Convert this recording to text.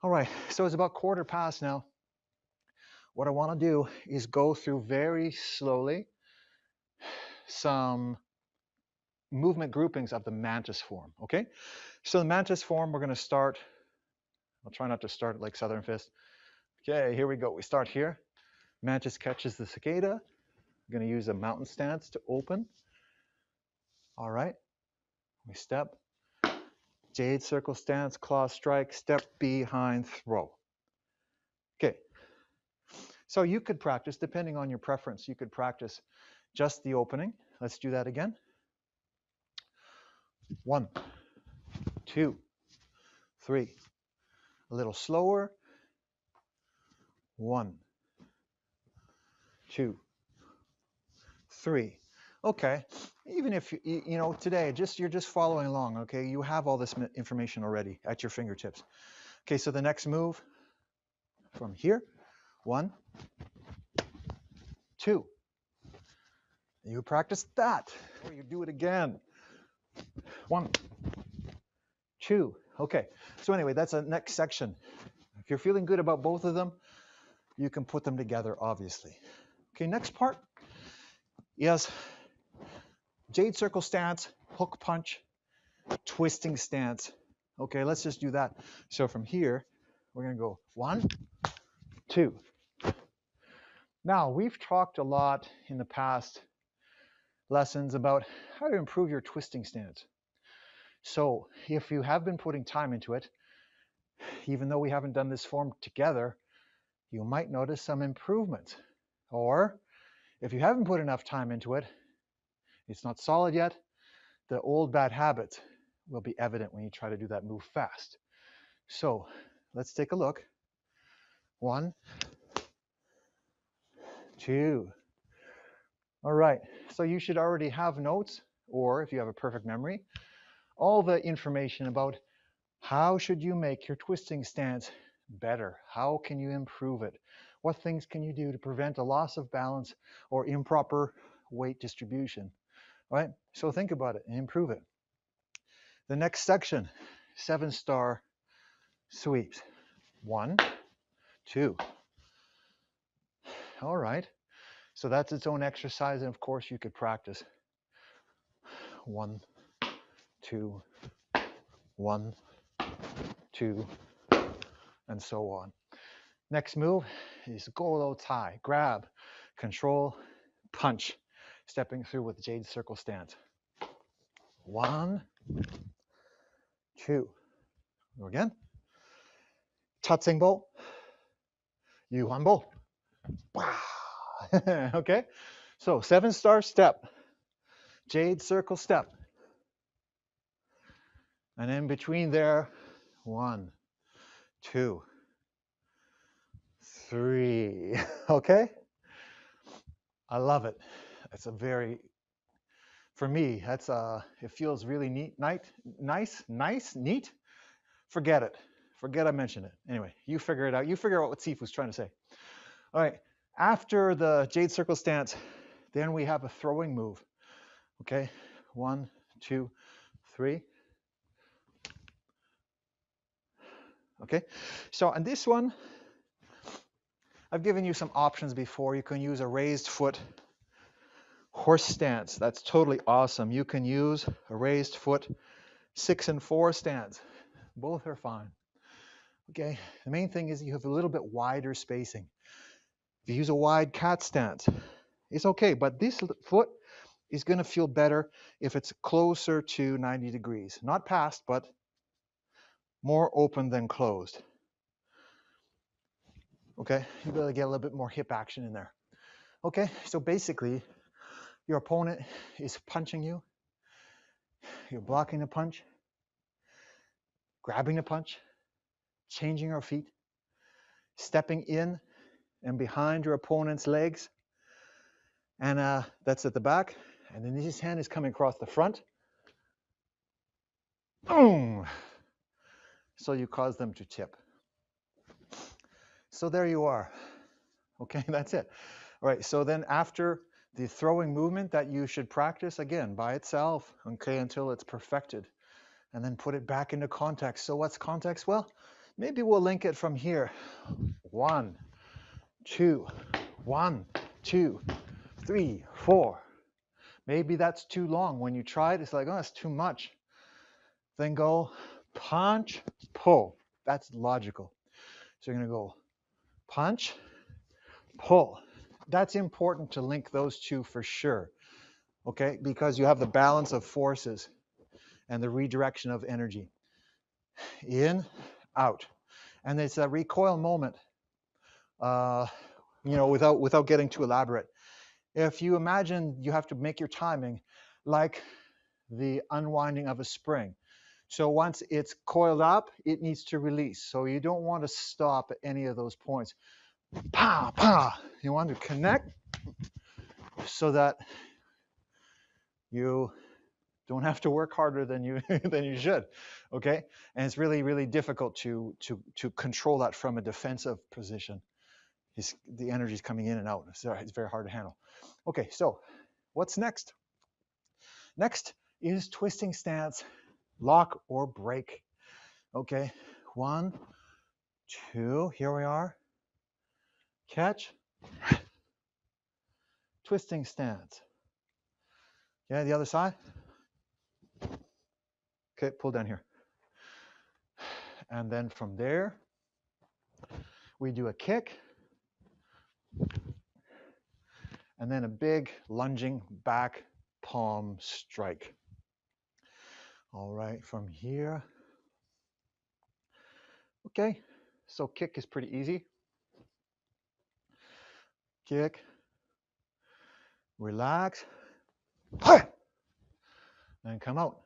All right, so it's about quarter past now. What I want to do is go through very slowly some movement groupings of the mantis form, okay? So the mantis form, we're going to start, I'll try not to start like Southern Fist. Okay, here we go. We start here. Mantis catches the cicada. We're going to use a mountain stance to open. All right, we step. Jade circle stance, claw strike, step behind, throw. Okay, so you could practice, depending on your preference, you could practice just the opening. Let's do that again. 1, 2, 3. A little slower. 1, 2, 3. Okay, even if you know today, you're just following along. Okay, you have all this information already at your fingertips. Okay, so the next move from here. 1, 2. You practice that, or you do it again. 1, 2. Okay, so anyway, that's the next section. If you're feeling good about both of them, you can put them together, obviously. Okay, next part is jade circle stance, hook punch, twisting stance. Okay, let's just do that. So from here, we're going to go 1, 2. Now, we've talked a lot in the past lessons about how to improve your twisting stance. So if you have been putting time into it, even though we haven't done this form together, you might notice some improvements. Or if you haven't put enough time into it, it's not solid yet, the old bad habits will be evident when you try to do that move fast. So let's take a look. 1, 2. All right, so you should already have notes, or if you have a perfect memory, all the information about how should you make your twisting stance better? How can you improve it? What things can you do to prevent a loss of balance or improper weight distribution? All right, so think about it and improve it. The next section, 7-star sweeps. 1, 2. All right, so that's its own exercise, and of course you could practice. 1, 2, 1, 2, and so on. Next move is golo tie, grab, control, punch, stepping through with jade circle stance. 1, 2. Go again. Tatsingbo, yuhanbo. Okay, so 7-star step, jade circle step. And in between there, 1, 2, 3. Okay, I love it. It's a very, for me, that's it feels really neat, nice, neat. Forget it. Forget I mentioned it. Anyway, you figure it out. You figure out what Sifu's trying to say. All right, after the jade circle stance, then we have a throwing move. Okay, 1, 2, 3. Okay, so on this one, I've given you some options before. You can use a raised foot horse stance. That's totally awesome. You can use a raised foot 6 and 4 stance. Both are fine. Okay, the main thing is you have a little bit wider spacing. If you use a wide cat stance, it's okay, but this foot is going to feel better if it's closer to 90 degrees. Not past, but more open than closed. Okay, you gotta get a little bit more hip action in there. Okay, so basically, your opponent is punching you, you're blocking the punch, grabbing the punch, changing your feet, stepping in and behind your opponent's legs, and that's at the back, and then his hand is coming across the front. Boom! So you cause them to tip. So there you are. Okay, that's it. All right, so then after the throwing movement that you should practice again by itself, okay, until it's perfected, and then put it back into context. So what's context? Well, Maybe we'll link it from here. 1, 2, 1, 2, 3, 4. Maybe that's too long. When you try it, it's like, oh, that's too much. Then go punch, pull. That's logical. So you're going to go punch, pull. That's important to link those two for sure, okay? Because you have the balance of forces and the redirection of energy. In, out. And it's a recoil moment, without getting too elaborate. If you imagine you have to make your timing like the unwinding of a spring. So once it's coiled up, it needs to release. So you don't want to stop at any of those points. Pow, pow. You want to connect so that you don't have to work harder than you should, okay? And it's really, really difficult to control that from a defensive position. The energy is coming in and out. So it's very hard to handle. Okay, so what's next? Next is twisting stance, lock or break. Okay, 1, 2, here we are. Catch, twisting stance. Yeah, the other side. Okay, pull down here. And then from there, we do a kick. And then a big lunging back palm strike. All right, from here. Okay, so kick is pretty easy. Kick, relax, and come out.